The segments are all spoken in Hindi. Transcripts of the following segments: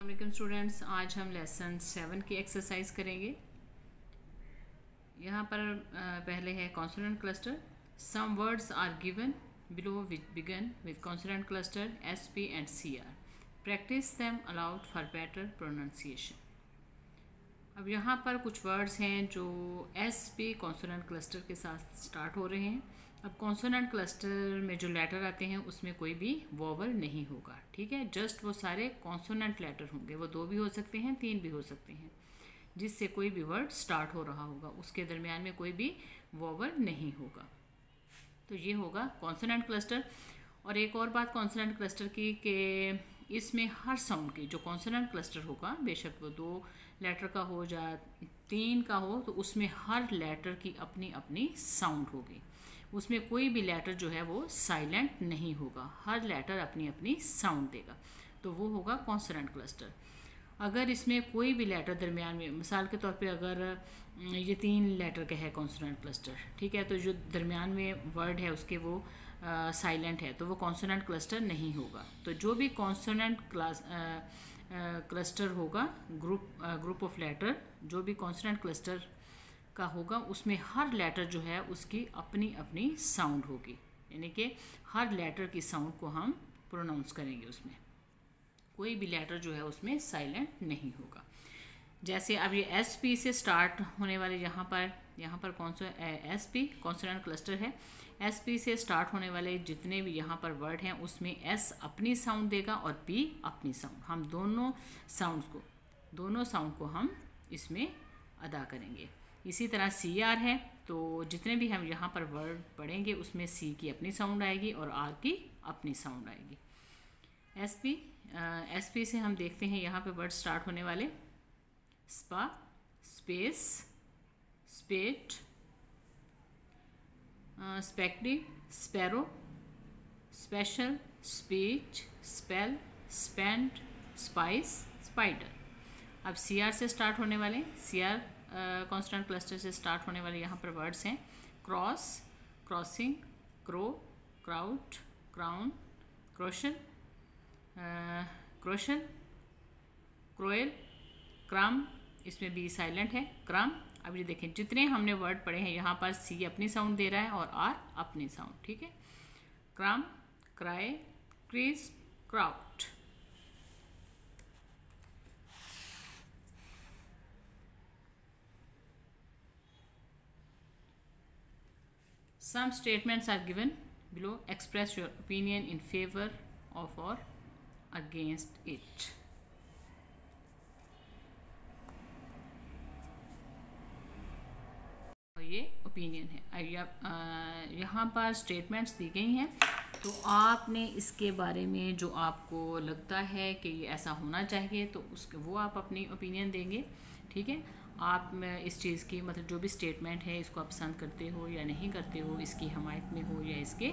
अस्सलाम स्टूडेंट्स, आज हम लेसन 7 की एक्सरसाइज करेंगे। यहाँ पर पहले है consonant cluster. Some words are given below which begin with consonant cluster SP and CR। Practice them aloud for better pronunciation. अब यहाँ पर कुछ वर्ड्स हैं जो SP कॉन्सोनेंट क्लस्टर के साथ स्टार्ट हो रहे हैं। अब कॉन्सोनेंट क्लस्टर में जो लेटर आते हैं उसमें कोई भी वोवल नहीं होगा, ठीक है। जस्ट वो सारे कॉन्सोनेंट लेटर होंगे, वो 2 भी हो सकते हैं, 3 भी हो सकते हैं, जिससे कोई भी वर्ड स्टार्ट हो रहा होगा, उसके दरमियान में कोई भी वोवल नहीं होगा। तो ये होगा कॉन्सोनेंट क्लस्टर। और एक और बात कॉन्सोनेंट क्लस्टर की कि इसमें हर साउंड की जो कॉन्सोनेंट क्लस्टर होगा, बेशक वो 2 लेटर का हो या 3 का हो, तो उसमें हर लेटर की अपनी अपनी साउंड होगी। उसमें कोई भी लेटर जो है वो साइलेंट नहीं होगा, हर लेटर अपनी अपनी साउंड देगा, तो वो होगा कॉन्सोनेंट क्लस्टर। अगर इसमें कोई भी लेटर दरमियान में, मिसाल के तौर पे अगर ये 3 लेटर का है कॉन्सोनेंट क्लस्टर, ठीक है, तो जो दरमियान में वर्ड है उसके वो साइलेंट है, तो वो कॉन्सोनेंट क्लस्टर नहीं होगा। तो जो भी कॉन्सोनेंट क्लस्टर होगा, ग्रुप ऑफ लेटर, जो भी कॉन्सोनेंट क्लस्टर का होगा, उसमें हर लेटर जो है उसकी अपनी अपनी साउंड होगी, यानी कि हर लेटर की साउंड को हम प्रोनाउंस करेंगे। उसमें कोई भी लेटर जो है उसमें साइलेंट नहीं होगा। जैसे अब ये SP से स्टार्ट होने वाले यहाँ पर कौन सा SP कॉन्सोनेंट क्लस्टर है। SP से स्टार्ट होने वाले जितने भी यहाँ पर वर्ड हैं उसमें S अपनी साउंड देगा और P अपनी साउंड। हम दोनों साउंड को हम इसमें अदा करेंगे। इसी तरह CR है, तो जितने भी हम यहाँ पर वर्ड पढ़ेंगे उसमें C की अपनी साउंड आएगी और R की अपनी साउंड आएगी। SP से हम देखते हैं यहाँ पे वर्ड स्टार्ट होने वाले स्पा, स्पेस, स्पेट, स्पेक्टी, sparrow, special, speech, spell, spend, spice, spider. अब CR से स्टार्ट होने वाले, CR कॉन्सोनेंट क्लस्टर से स्टार्ट होने वाले यहाँ पर वर्ड्स हैं cross, crossing, crow, crowd, crown, क्रोशन, क्रोशन, क्रोएल, क्रम, इसमें भी साइलेंट है, क्रम। अब ये देखें जितने हमने वर्ड पढ़े हैं यहाँ पर C अपनी साउंड दे रहा है और R अपनी साउंड, ठीक है। क्रम, cry, crease, crowd. Some statements are given below. Express your opinion in favor of or against it. ये ओपिनियन है। यहाँ पर स्टेटमेंट्स दी गई हैं, तो आपने इसके बारे में जो आपको लगता है कि ये ऐसा होना चाहिए, तो उसके वो आप अपनी ओपिनियन देंगे, ठीक है। आप इस चीज़ की मतलब जो भी स्टेटमेंट है इसको आप पसंद करते हो या नहीं करते हो, इसकी हमायत में हो या इसके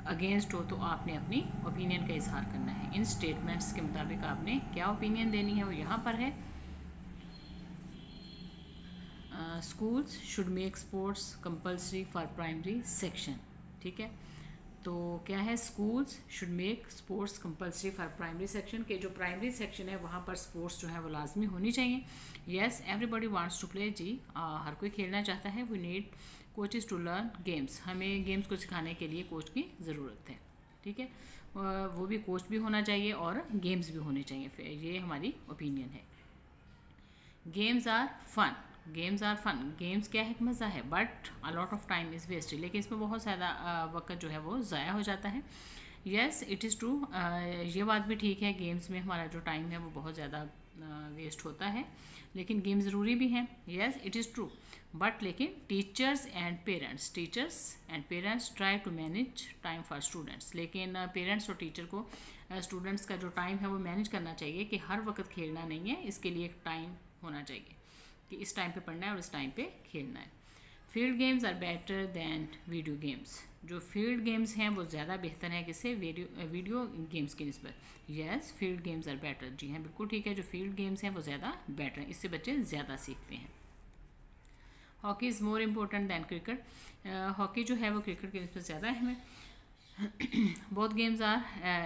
अगेंस्ट हो, तो आपने अपनी ओपिनियन का इजहार करना है। इन स्टेटमेंट्स के मुताबिक आपने क्या ओपिनियन देनी है वो यहाँ पर है। Schools should make sports compulsory for primary section, ठीक है। तो क्या है, schools should make sports compulsory for primary section के जो प्राइमरी सेक्शन है वहाँ पर स्पोर्ट्स जो है वो लाजमी होनी चाहिए। Yes everybody wants to play, जी हर कोई खेलना चाहता है। We need coaches to learn games, हमें गेम्स को सिखाने के लिए कोच की ज़रूरत है, ठीक है। वो भी कोच भी होना चाहिए और गेम्स भी होने चाहिए, ये हमारी ओपिनियन है। Games are fun, games are fun, games क्या है, मज़ा है, but a lot of time is wasted, लेकिन इसमें बहुत ज़्यादा वक्त जो है वो ज़ाया हो जाता है। येस इट इज़ ट्रू, ये बात भी ठीक है, गेम्स में हमारा जो टाइम है वो बहुत ज़्यादा वेस्ट होता है, लेकिन गेम ज़रूरी भी हैं। Yes it is true, but लेकिन teachers and parents try to manage time for students, लेकिन पेरेंट्स और टीचर को स्टूडेंट्स का जो टाइम है वो मैनेज करना चाहिए कि हर वक्त खेलना नहीं है, इसके लिए एक टाइम होना चाहिए कि इस टाइम पे पढ़ना है और इस टाइम पे खेलना है। Field games are better than video games, जो फील्ड गेम्स हैं वो ज़्यादा बेहतर हैं किससे, वीडियो गेम्स की निस्बत। Yes field games are better, जी हाँ बिल्कुल ठीक है, जो फील्ड गेम्स हैं वो ज़्यादा बेटर हैं, इससे बच्चे ज़्यादा सीखते हैं। Hockey is more important than cricket, hockey जो है वो क्रिकेट की निस्बत ज़्यादा अहम है। बोथ गेम्स आर,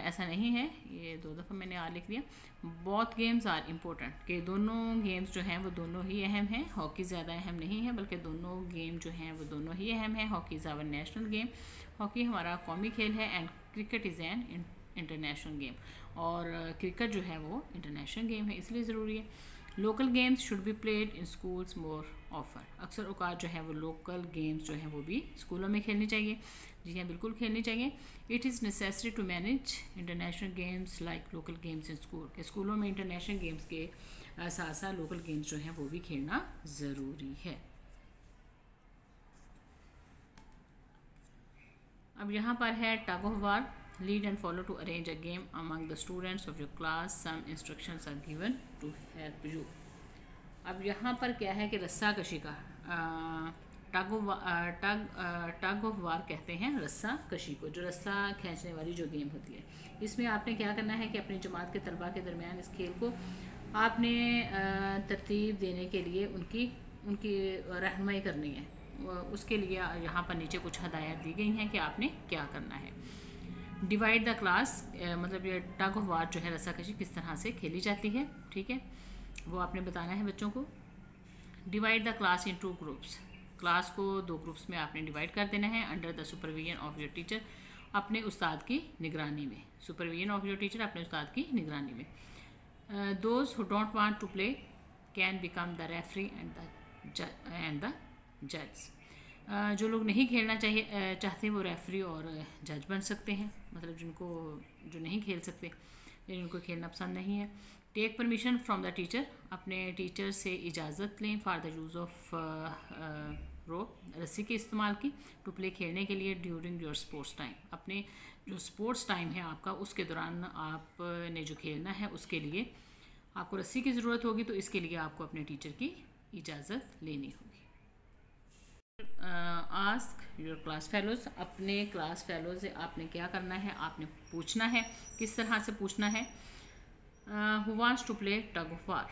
ऐसा नहीं है, ये 2 दफ़ा मैंने आर लिख दिया। बोथ गेम्स आर इम्पोर्टेंट, कि दोनों गेम्स जो हैं वो दोनों ही अहम हैं। हॉकी ज़्यादा अहम नहीं है, बल्कि दोनों गेम जो हैं वो दोनों ही अहम है। Hockey is our national game, hockey हमारा कौमी खेल है। And cricket is an international game, और क्रिकेट जो है वो इंटरनेशनल गेम है, इसलिए ज़रूरी है। Local games should be played in schools more ऑफर, अक्सर औकात जो है वो लोकल गेम्स जो हैं वो भी स्कूलों में खेलनी चाहिए। जी हाँ, बिल्कुल खेलनी चाहिए। It is necessary to manage international games like local games in school, के स्कूलों में इंटरनेशनल गेम्स के साथ साथ लोकल गेम्स जो हैं वो भी खेलना ज़रूरी है। अब यहाँ पर है tug of war, lead and follow to arrange a game among the students of your class, some instructions are given to help you. अब यहाँ पर क्या है कि रस्सा कशी का टग ऑफ वार कहते हैं रस्सा कशी को, जो रस्सा खींचने वाली जो गेम होती है। इसमें आपने क्या करना है कि अपनी जमात के तलबा के दरमियान इस खेल को आपने तरतीब देने के लिए उनकी रहनुमाई करनी है। उसके लिए यहाँ पर नीचे कुछ हदायत दी गई हैं कि आपने क्या करना है। डिवाइड द क्लास, मतलब ये टग ऑफ वार जो है रस्साकशी किस तरह से खेली जाती है, ठीक है, वो आपने बताना है बच्चों को। Divide the class in 2 groups, class को 2 ग्रुप्स में आपने डिवाइड कर देना है। Under the supervision of your teacher, अपने उस्ताद की निगरानी में। सुपरविजन ऑफ योर टीचर, अपने उस्ताद की निगरानी में। Those who don't want to play can become the referee and the जज, जो लोग नहीं खेलना चाहते वो रेफरी और जज बन सकते हैं, मतलब जो नहीं खेल सकते, जिनको खेलना पसंद नहीं है। Take permission from the teacher, अपने टीचर से इजाज़त लें for the use of rope, रस्सी के इस्तेमाल की, टू प्ले खेलने के लिए ड्यूरिंग योर स्पोर्ट्स टाइम, अपने जो स्पोर्ट्स टाइम है आपका उसके दौरान आपने जो खेलना है उसके लिए आपको रस्सी की ज़रूरत होगी, तो इसके लिए आपको अपने टीचर की इजाज़त लेनी होगी। आस्क योर क्लास फेलोज, अपने क्लास फेलो से आपने क्या करना है, आपने पूछना है। किस तरह से पूछना है? Who wants to play tug of war,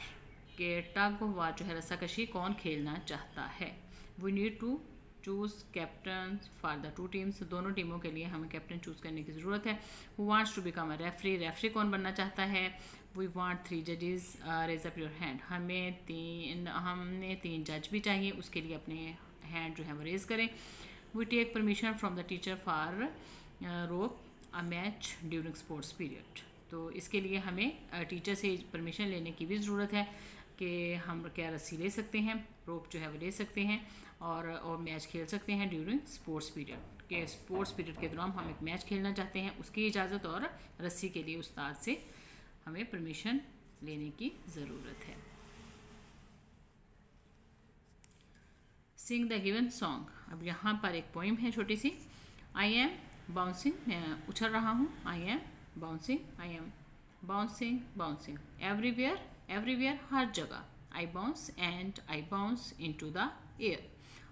के टग ऑफ वार जो है रस्साकशी कौन खेलना चाहता है। We need to choose captain for the 2 teams, दोनों टीमों के लिए हमें कैप्टन चूज़ करने की ज़रूरत है। Who wants to become a referee, referee कौन बनना चाहता है। वी वांट 3 जजेस, रेज अप योर हैंड, हमने 3 जज भी चाहिए, उसके लिए अपने हैंड जो है वो रेज करें। We take permission from the teacher for rope a match during sports period, तो इसके लिए हमें टीचर से परमिशन लेने की भी ज़रूरत है कि हम क्या रस्सी ले सकते हैं, रोप जो है वो ले सकते हैं और मैच खेल सकते हैं ड्यूरिंग स्पोर्ट्स पीरियड, के स्पोर्ट्स पीरियड के दौरान हम एक मैच खेलना चाहते हैं, उसकी इजाज़त और रस्सी के लिए उस्ताद से हमें परमिशन लेने की ज़रूरत है। सिंग द गिवन सॉन्ग, अब यहाँ पर एक पोइम है छोटी सी। आई एम बाउंसिंग, मैं उछल रहा हूँ। I am bouncing bouncing everywhere, everywhere हर जगह। I bounce and I bounce into the air.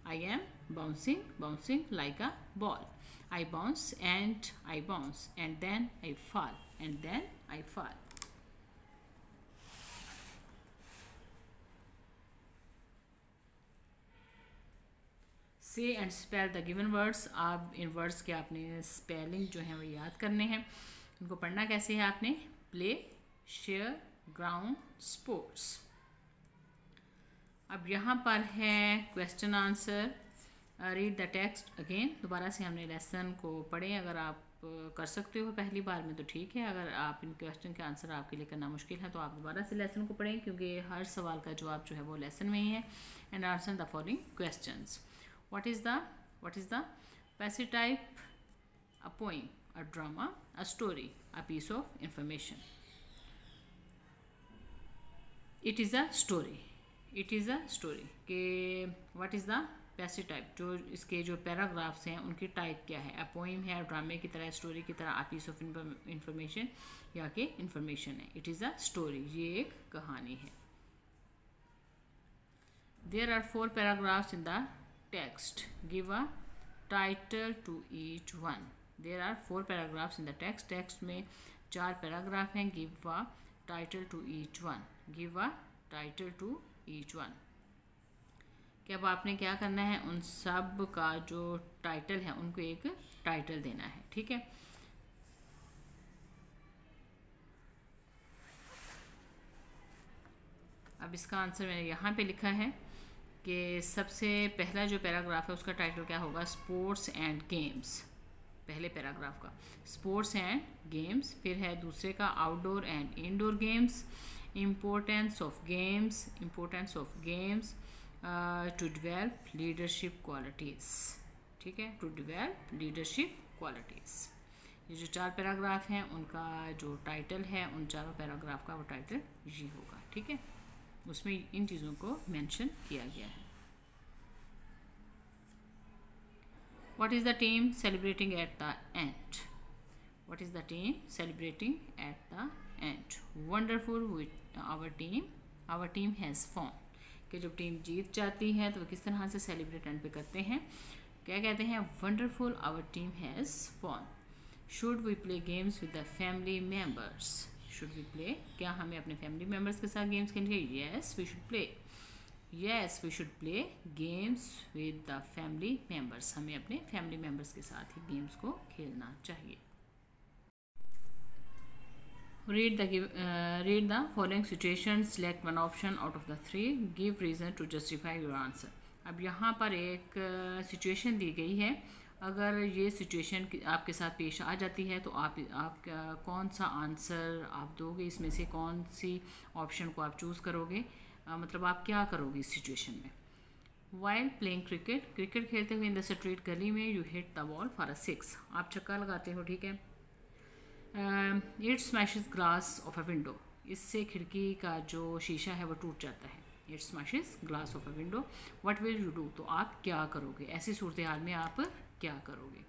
I am bouncing like a ball. I bounce and I bounce and then I fall. Say and spell the given words, आप इन वर्ड्स के आपने स्पेलिंग जो है वो याद करने हैं। उनको पढ़ना कैसे है आपने? Play, share, ground, sports. अब यहाँ पर है question answer. Read the text again, दोबारा से हमने लेसन को पढ़ें। अगर आप कर सकते हो पहली बार में तो ठीक है, अगर आप इन क्वेश्चन के आंसर आपके लिए करना मुश्किल है तो आप दोबारा से लेसन को पढ़ें, क्योंकि हर सवाल का जवाब जो है वो लेसन में ही है। And answer the following questions. What is the passive type? A poem, a drama, a story, a piece of information. It is a story. कि what is the passive type? जो इसके जो पैराग्राफ्स हैं उनकी टाइप क्या है? A poem है, ड्रामे की तरह, स्टोरी की तरह, a piece of information या कि इंफॉर्मेशन है। It is a story, ये एक कहानी है। There are 4 paragraphs in the text. Give a title to each one. There are 4 paragraphs in the text. Text में 4 पैराग्राफ हैं। Give a title to each one. Give a title to each one. कि अब आपने क्या करना है, उन सब का जो टाइटल है उनको एक टाइटल देना है, ठीक है। अब इसका आंसर मैंने यहाँ पे लिखा है कि सबसे पहला जो पैराग्राफ है उसका टाइटल क्या होगा, स्पोर्ट्स एंड गेम्स, पहले पैराग्राफ का स्पोर्ट्स एंड गेम्स। फिर है दूसरे का outdoor and indoor games, importance of games to develop leadership qualities, ठीक है, टू डेवलप लीडरशिप क्वालिटीज़। ये जो 4 पैराग्राफ हैं उनका जो टाइटल है, उन चारों पैराग्राफ का वो टाइटल ये होगा, ठीक है, उसमें इन चीज़ों को मेंशन किया गया है। What is the team celebrating at the end? What is the team celebrating at the end? Wonderful with our team has won. कि जब टीम जीत जाती है तो वो किस तरह से सेलिब्रेट एंड पे करते हैं, क्या कहते हैं, wonderful our team has won. Should we play games with the family members, should we play, क्या हमें अपने फैमिली मेम्बर्स के साथ गेम्स खेलेंगे, yes we should play, yes we should play games with the family members, हमें अपने फैमिली मेम्बर्स के साथ ही गेम्स को खेलना चाहिए। Read the following situation, select one option out of the 3, give reason to justify your answer। अब यहाँ पर एक सिचुएशन दी गई है, अगर ये सिचुएशन आपके साथ पेश आ जाती है तो आप कौन सा आंसर आप दोगे, इसमें से कौन सी ऑप्शन को आप चूज़ करोगे, मतलब आप क्या करोगे इस सिचुएशन में। वाइल प्लेइंग क्रिकेट, क्रिकेट खेलते हुए इन द स्ट्रीट, गली में, you hit the ball for a 6, आप छक्का लगाते हो, ठीक है। It smashes glass of a window, इससे खिड़की का जो शीशा है वो टूट जाता है। It smashes glass of a window, what will you do, तो आप क्या करोगे, ऐसी सूरत हाल में आप क्या करोगे।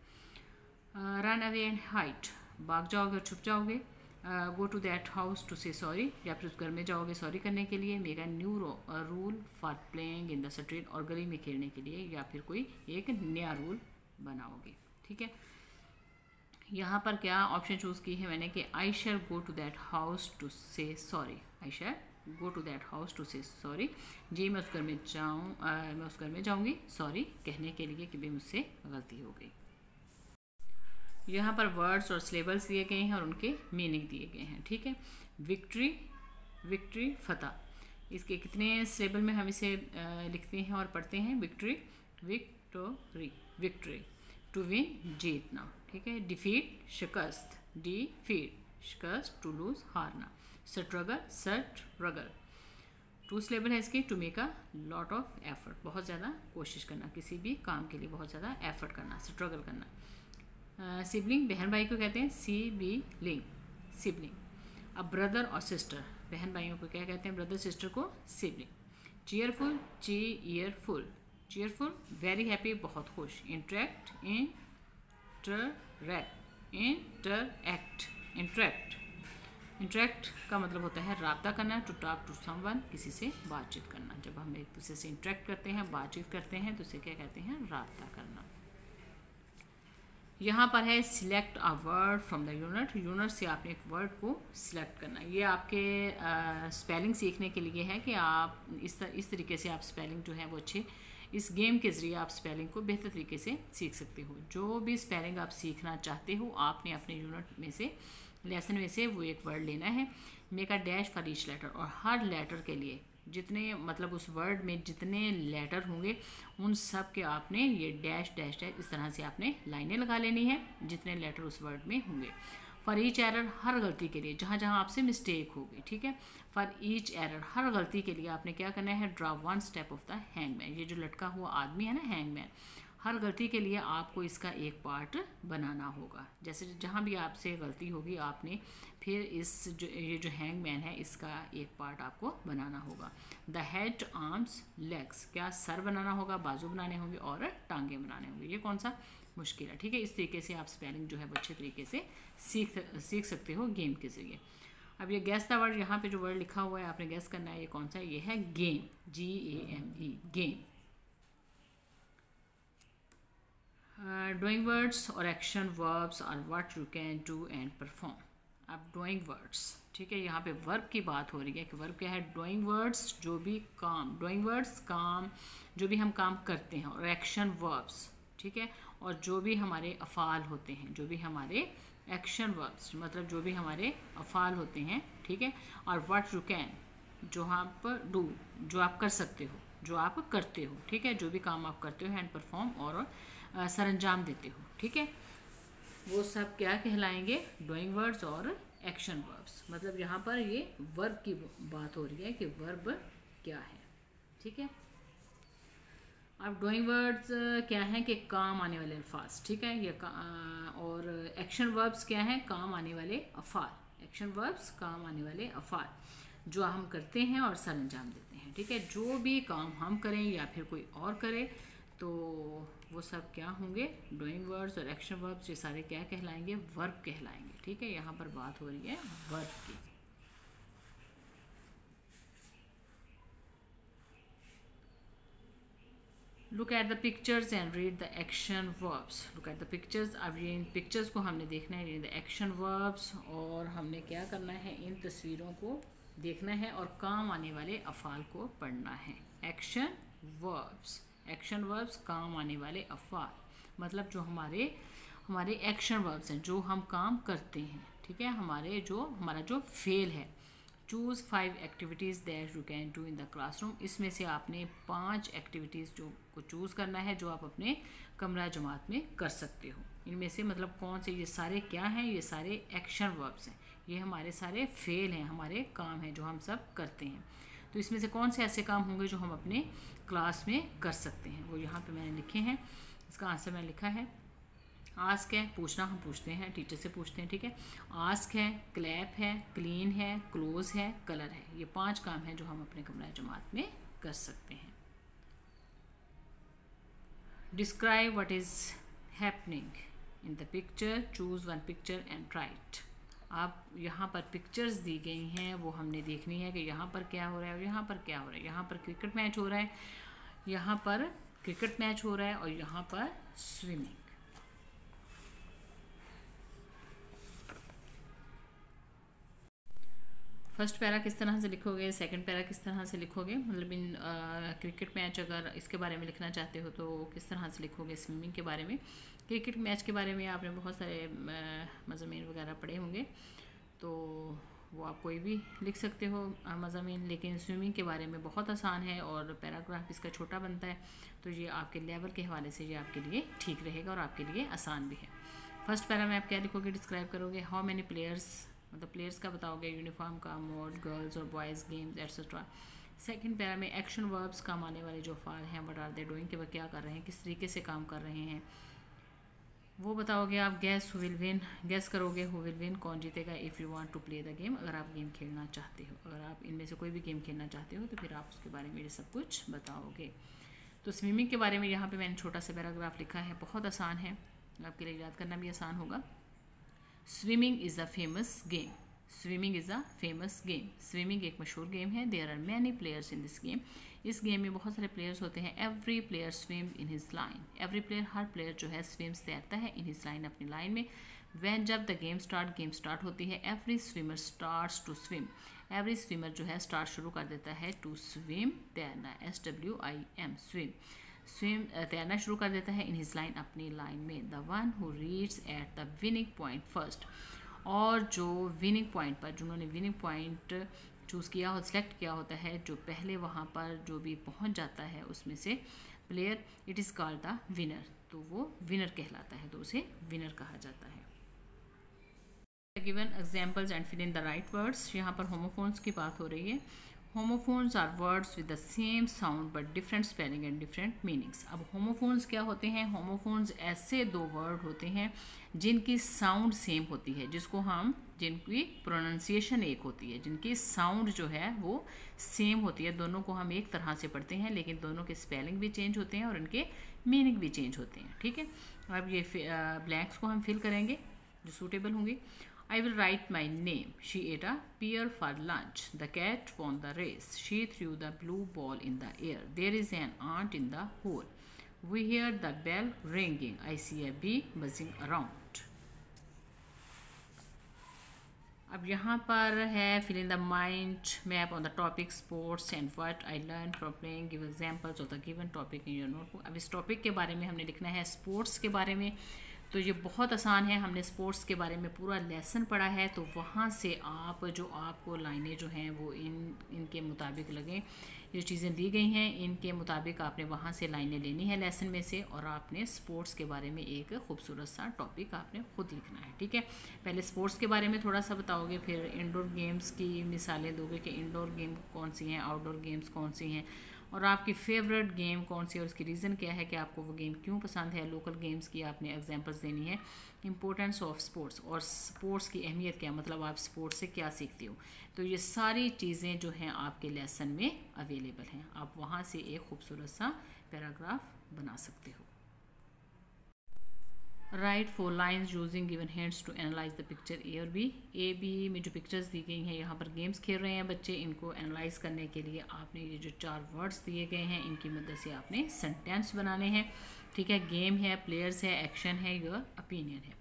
रन अवे एंड हाइड, भाग जाओगे और छुप जाओगे। Go to that house to say sorry, या फिर उस घर में जाओगे सॉरी करने के लिए। Make a new rule for playing in the street, और गली में खेलने के लिए, या फिर कोई एक नया रूल बनाओगे, ठीक है। यहाँ पर क्या ऑप्शन चूज़ की है मैंने कि I shall go to that house to say sorry, I shall go to that house to say sorry, जी मैं उस घर में जाऊँगी सॉरी कहने के लिए कि भाई मुझसे गलती हो गई। यहाँ पर वर्ड्स और सिलेबल्स दिए गए हैं और उनके मीनिंग दिए गए हैं, ठीक है। विक्ट्री, विक्ट्री फतह, इसके कितने सिलेबल में हम इसे लिखते हैं और पढ़ते हैं। Victory, victory, victory, to win जीतना, ठीक है। डिफीट शिकस्त, डिफीट शिकस्त, टू लूज हारना। स्ट्रगल, स्ट्रगल, 2 सिलेबल है इसकी। To make a lot of effort, बहुत ज़्यादा कोशिश करना, किसी भी काम के लिए बहुत ज़्यादा एफर्ट करना, स्ट्रगल करना। सिबलिंग, बहन भाई को कहते हैं सिबलिंग, सिबलिंग। अब ब्रदर और सिस्टर, बहन भाइयों को क्या कहते हैं, ब्रदर सिस्टर को sibling. Cheerful, cheerful, cheerful, very happy, बहुत खुश। इंटरेक्ट, इंटरैक्ट, इंटरैक्ट, इंटरैक्ट का मतलब होता है रब्ता करना। टू टॉक टू समवन, किसी से बातचीत करना। जब हम एक दूसरे से इंटरैक्ट करते हैं, बातचीत करते हैं, तो उसे क्या कहते हैं, रब्ता करना। यहाँ पर है select a word from the unit, unit से आपने एक वर्ड को सिलेक्ट करना। ये आपके स्पेलिंग सीखने के लिए है कि आप इस तरीके से आप स्पेलिंग जो है वो अच्छे, इस गेम के ज़रिए आप स्पेलिंग को बेहतर तरीके से सीख सकते हो। जो भी स्पेलिंग आप सीखना चाहते हो, आपने अपने यूनिट में से, लेसन में से वो एक वर्ड लेना है। Make a dash for each letter, और हर लेटर के लिए जितने, मतलब उस वर्ड में जितने लेटर होंगे उन सब के आपने ये डैश डैश डैश इस तरह से आपने लाइनें लगा लेनी है जितने लेटर उस वर्ड में होंगे। फॉर ईच एरर, हर गलती के लिए, जहाँ जहाँ आपसे मिस्टेक होगी, ठीक है। फॉर ईच एरर, हर गलती के लिए आपने क्या करना है, draw 1 step of the hangman, ये जो लटका हुआ आदमी है ना, हैंगमैन, हर गलती के लिए आपको इसका एक पार्ट बनाना होगा। जैसे जहाँ भी आपसे गलती होगी आपने फिर ये जो हैंगमैन है इसका एक पार्ट आपको बनाना होगा। द हेड, आर्म्स, लेग्स, क्या सर बनाना होगा, बाजू बनाने होंगे और टांगे बनाने होंगे। ये कौन सा मुश्किल है, ठीक है। इस तरीके से आप स्पेलिंग जो है वो अच्छे तरीके से सीख सकते हो गेम के ज़रिए। अब ये गैस द वर्ड, यहाँ पे जो वर्ड लिखा हुआ है आपने गैस करना है ये कौन सा है, ये है game, GAME, game. Doing words और action verbs are what you can do and perform. अब डूइंग वर्ड्स, ठीक है, यहाँ पे वर्ब की बात हो रही है कि वर्ब क्या है, डूइंग वर्ड्स, जो भी काम, डूइंग वर्ड्स काम, जो भी हम काम करते हैं, और एक्शन वर्ब्स, ठीक है, और जो भी हमारे अफ़ाल होते हैं, जो भी हमारे एक्शन वर्ब्स मतलब जो भी हमारे अफ़ाल होते हैं, ठीक है। और व्हाट यू कैन, जो आप डू, जो आप कर सकते हो, जो आप करते हो, ठीक है, जो भी काम आप करते हो, हैंड परफॉर्म और सरंजाम देते हो, ठीक है, वो सब क्या कहलाएंगे, डूइंग वर्ड्स और एक्शन वर्ब्स। मतलब यहाँ पर ये वर्ब की बात हो रही है कि वर्ब क्या है, ठीक है। अब डूइंग वर्ड्स क्या है कि काम आने वाले अल्फाज, ठीक है, ये और एक्शन वर्ब्स क्या है, काम आने वाले अफाल। एक्शन वर्ब्स काम आने वाले अफाल जो हम करते हैं और सर अंजाम देते हैं, ठीक है। जो भी काम हम करें या फिर कोई और करे तो वो सब क्या होंगे, डूइंग वर्ड्स और एक्शन वर्ब्स, ये सारे क्या कहलाएंगे, वर्ब कहलाएंगे, ठीक है। यहाँ पर बात हो रही है वर्ब की। Look at the pictures and read the action verbs. Look at the pictures, अब ये इन पिक्चर्स को हमने देखना है, रीड द एक्शन वर्ब्स, और हमने क्या करना है, इन तस्वीरों को देखना है और काम आने वाले अफ़ाल को पढ़ना है। एक्शन वर्ब्स, एक्शन वर्ब्स काम आने वाले अफ़ाल, मतलब जो हमारे एक्शन वर्ब्स हैं, जो हम काम करते हैं, ठीक है, हमारा जो फेल है। Choose 5 activities that you can do in the classroom. इसमें से आपने 5 एक्टिविटीज़ जो को चूज़ करना है जो आप अपने कमरा जमात में कर सकते हो। इनमें से मतलब कौन से, ये सारे क्या हैं, ये सारे एक्शन वर्ब्स हैं, ये हमारे सारे फेल हैं, हमारे काम हैं जो हम सब करते हैं। तो इसमें से कौन से ऐसे काम होंगे जो हम अपने क्लास में कर सकते हैं, वो यहाँ पे मैंने लिखे हैं। इसका आंसर मैंने लिखा है, आस्क है पूछना, हम पूछते हैं, टीचर से पूछते हैं, ठीक है। आस्क है, क्लैप है, क्लीन है, क्लोज है, कलर है। ये 5 काम हैं जो हम अपने कमरा जमात में कर सकते हैं। Describe what is happening in the picture, choose 1 picture and right. आप यहाँ पर पिक्चर्स दी गई हैं, वो हमने देखनी है कि यहाँ पर क्या हो रहा है और यहाँ पर क्या हो रहा है। यहाँ पर क्रिकेट मैच हो रहा है, यहाँ पर क्रिकेट मैच हो रहा है और यहाँ पर स्विमिंग। फर्स्ट पैरा किस तरह से लिखोगे, सेकंड पैरा किस तरह से लिखोगे, मतलब इन क्रिकेट मैच अगर इसके बारे में लिखना चाहते हो तो किस तरह से लिखोगे। स्विमिंग के बारे में, क्रिकेट मैच के बारे में आपने बहुत सारे मज़ामीन वगैरह पढ़े होंगे, तो वो आप कोई भी लिख सकते हो मज़ामीन, लेकिन स्विमिंग के बारे में बहुत आसान है और पैराग्राफ इसका छोटा बनता है, तो ये आपके लेवल के हवाले से ये आपके लिए ठीक रहेगा और आपके लिए आसान भी है। फर्स्ट पैरा में आप क्या लिखोगे, डिस्क्राइब करोगे हाउ मैनी प्लेयर्स, मतलब प्लेयर्स का बताओगे, यूनिफॉर्म का, मोड, गर्ल्स और boys games etcetera. Second para में एक्शन वर्ब्स, काम आने वाले जो फाल हैं, व्हाट आर दे डूइंग, कि वह क्या कर रहे हैं, किस तरीके से काम कर रहे हैं, वो बताओगे आप। Guess who will win, guess करोगे हु विल विन, कौन जीतेगा। If you want to play the game, अगर आप गेम खेलना चाहते हो, अगर आप इनमें से कोई भी गेम खेलना चाहते हो तो फिर आप उसके बारे में ये सब कुछ बताओगे। तो स्विमिंग के बारे में यहाँ पे मैंने छोटा सा पैराग्राफ लिखा है, बहुत आसान है, आपके लिए याद करना भी आसान होगा। Swimming is a famous game, swimming is a famous game, swimming एक मशहूर गेम है। There are many players in this game, इस गेम में बहुत सारे प्लेयर्स होते हैं। Every player swim in his line, every player, हर प्लेयर जो है स्विम्स तैरता है, इन हिज लाइन, अपनी लाइन में। वैन, जब द गेम स्टार्ट होती है। Every swimmer starts to swim, every swimmer जो है स्टार्ट शुरू कर देता है, टू स्विम तैरना, SWIM स्विम, स्विम तैरना शुरू कर देता है, इन हिज लाइन, अपनी लाइन में। The one who reads at the winning point first, और जो विनिंग पॉइंट पर, जिन्होंने विनिंग पॉइंट चूज़ किया हो, सिलेक्ट किया होता है, जो पहले वहाँ पर जो भी पहुँच जाता है उसमें से player, it is called the winner, तो वो विनर कहलाता है, तो उसे विनर कहा जाता है। Given examples and fill in the right words. यहाँ पर होमोफोन्स की बात हो रही है। Homophones are words with the same sound but different spelling and different meanings. अब होमोफोन्स क्या होते हैं, होमोफोन्स ऐसे 2 वर्ड होते हैं जिनकी साउंड सेम होती है, जिनकी प्रोनाउंसिएशन एक होती है, जिनकी साउंड जो है वो सेम होती है, दोनों को हम एक तरह से पढ़ते हैं, लेकिन दोनों के स्पेलिंग भी चेंज होते हैं और इनके मीनिंग भी चेंज होते हैं, ठीक है। अब ये ब्लैंक्स को हम फिल करेंगे जो सूटेबल होंगी। I will write my name. She ate a pear for lunch. The cat won the race. She threw the blue ball in the air. There is an ant in the hole. We hear the bell ringing. I see a bee buzzing around. अब यहाँ पर है fill in the mind map on the topic sports and what I learned from playing. Give examples of the given topic in your notebook. अब इस टॉपिक के बारे में हमने लिखना है, स्पोर्ट्स के बारे में, तो ये बहुत आसान है, हमने स्पोर्ट्स के बारे में पूरा लेसन पढ़ा है, तो वहाँ से आप जो आपको लाइनें जो हैं वो इनके मुताबिक लगें, ये चीज़ें दी गई हैं इनके मुताबिक आपने वहाँ से लाइनें लेनी है लेसन में से, और आपने स्पोर्ट्स के बारे में एक खूबसूरत सा टॉपिक आपने खुद लिखना है, ठीक है। पहले स्पोर्ट्स के बारे में थोड़ा सा बताओगे, फिर इंडोर गेम्स की मिसालें दोगे कि इंडोर गेम कौन सी हैं, आउटडोर गेम्स कौन सी हैं, और आपकी फेवरेट गेम कौन सी है और उसकी रीज़न क्या है कि आपको वो गेम क्यों पसंद है। लोकल गेम्स की आपने एग्जांपल्स देनी है। इंपॉर्टेंस ऑफ स्पोर्ट्स, और स्पोर्ट्स की अहमियत क्या, मतलब आप स्पोर्ट्स से क्या सीखते हो। तो ये सारी चीज़ें जो हैं आपके लेसन में अवेलेबल हैं, आप वहाँ से एक खूबसूरत सा पैराग्राफ बना सकते हो। Write 4 lines using given hands to analyze the picture A और बी। ए बी में जो पिक्चर्स दी गई हैं, यहाँ पर गेम्स खेल रहे हैं बच्चे, इनको एनालाइज करने के लिए आपने ये जो 4 वर्ड्स दिए गए हैं इनकी मदद से आपने सेंटेंस बनाने हैं, ठीक है। गेम है, प्लेयर्स है, एक्शन है, योर ओपिनियन है।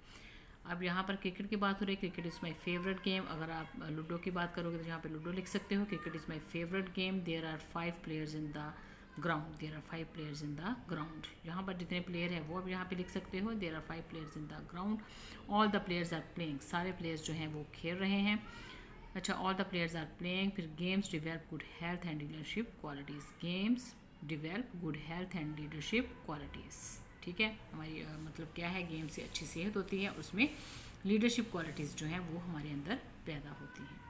अब यहाँ पर क्रिकेट की बात हो रही है, cricket is my favourite game. अगर आप लूडो की बात करोगे तो यहाँ पर लूडो लिख सकते हो, cricket is my favourite game. There are 5 players in the ground, there are 5 players in the ground. यहाँ पर जितने प्लेयर हैं वो अब यहाँ पे लिख सकते हो, there are 5 players in the ground. All the players are playing, सारे प्लेयर्स जो हैं वो खेल रहे हैं। अच्छा, all the players are playing. फिर games develop good health and leadership qualities, games develop good health and leadership qualities, ठीक है। हमारी मतलब क्या है, गेम से अच्छी सेहत होती है, उसमें लीडरशिप क्वालिटीज़ जो हैं वो हमारे अंदर पैदा होती हैं।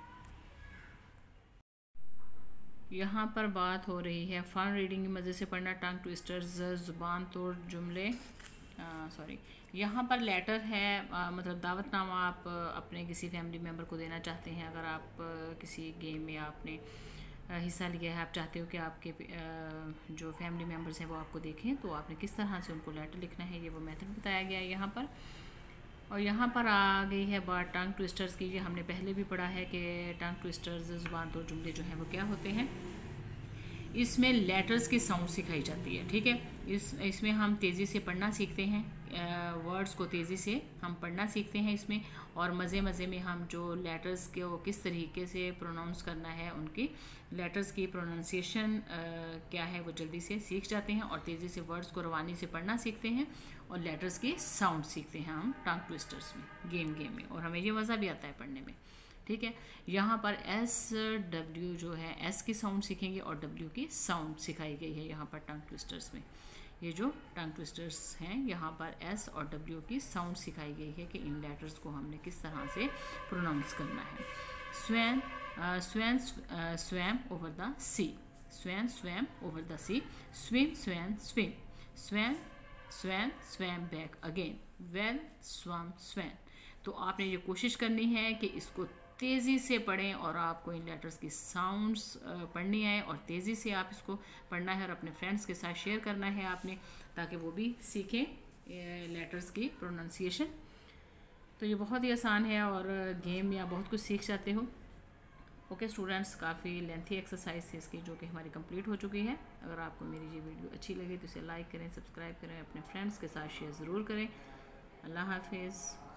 यहाँ पर बात हो रही है फन रीडिंग, मज़े से पढ़ना, टंग ट्विस्टर्स, ज़ुबान तोड़ जुमले, सॉरी यहाँ पर लेटर है, मतलब दावतनामा आप अपने किसी फैमिली मेम्बर को देना चाहते हैं। अगर आप किसी गेम में आपने हिस्सा लिया है, आप चाहते हो कि आपके जो फैमिली मेम्बर्स हैं वो आपको देखें, तो आपने किस तरह से उनको लेटर लिखना है, ये वो मेथड बताया गया है यहाँ पर। और यहाँ पर आ गई है बात टंग ट्विस्टर्स की। ये हमने पहले भी पढ़ा है कि टंग ट्विस्टर्स, ज़ुबान तोड़ जुमले जो हैं वो क्या होते हैं। इसमें लेटर्स की साउंड सिखाई जाती है, ठीक है। इसमें हम तेज़ी से पढ़ना सीखते हैं, वर्ड्स को तेज़ी से हम पढ़ना सीखते हैं इसमें, और मज़े मज़े में हम जो लेटर्स को किस तरीके से प्रोनाउंस करना है, उनकी लेटर्स की प्रोनाउंसिएशन क्या है वो जल्दी से सीख जाते हैं, और तेज़ी से वर्ड्स को रवानी से पढ़ना सीखते हैं, और लेटर्स की साउंड सीखते हैं हम टंग ट्विस्टर्स में, गेम में, और हमें ये मज़ा भी आता है पढ़ने में, ठीक है। यहाँ पर SW जो है, S की साउंड सीखेंगे और W की साउंड सिखाई गई है यहाँ पर टंग ट्विस्टर्स में। ये जो टंग ट्विस्टर्स हैं यहाँ पर S और W की साउंड सिखाई गई है कि इन लेटर्स को हमने किस तरह से प्रोनाउंस करना है। Swam over the sea, swam over the sea, swim, swam back again, well swam. तो आपने ये कोशिश करनी है कि इसको तेज़ी से पढ़ें, और आपको इन लेटर्स की साउंड्स पढ़नी है, और तेज़ी से आप इसको पढ़ना है और अपने फ्रेंड्स के साथ शेयर करना है आपने, ताकि वो भी सीखें लेटर्स की प्रोनाउंसिएशन। तो ये बहुत ही आसान है, और गेम या बहुत कुछ सीख जाते हो। ओके स्टूडेंट्स, काफ़ी लेंथी एक्सरसाइज थी इसकी जो कि हमारी कंप्लीट हो चुकी है। अगर आपको मेरी ये वीडियो अच्छी लगे तो इसे लाइक करें, सब्सक्राइब करें, अपने फ्रेंड्स के साथ शेयर ज़रूर करें। अल्लाह हाफिज़।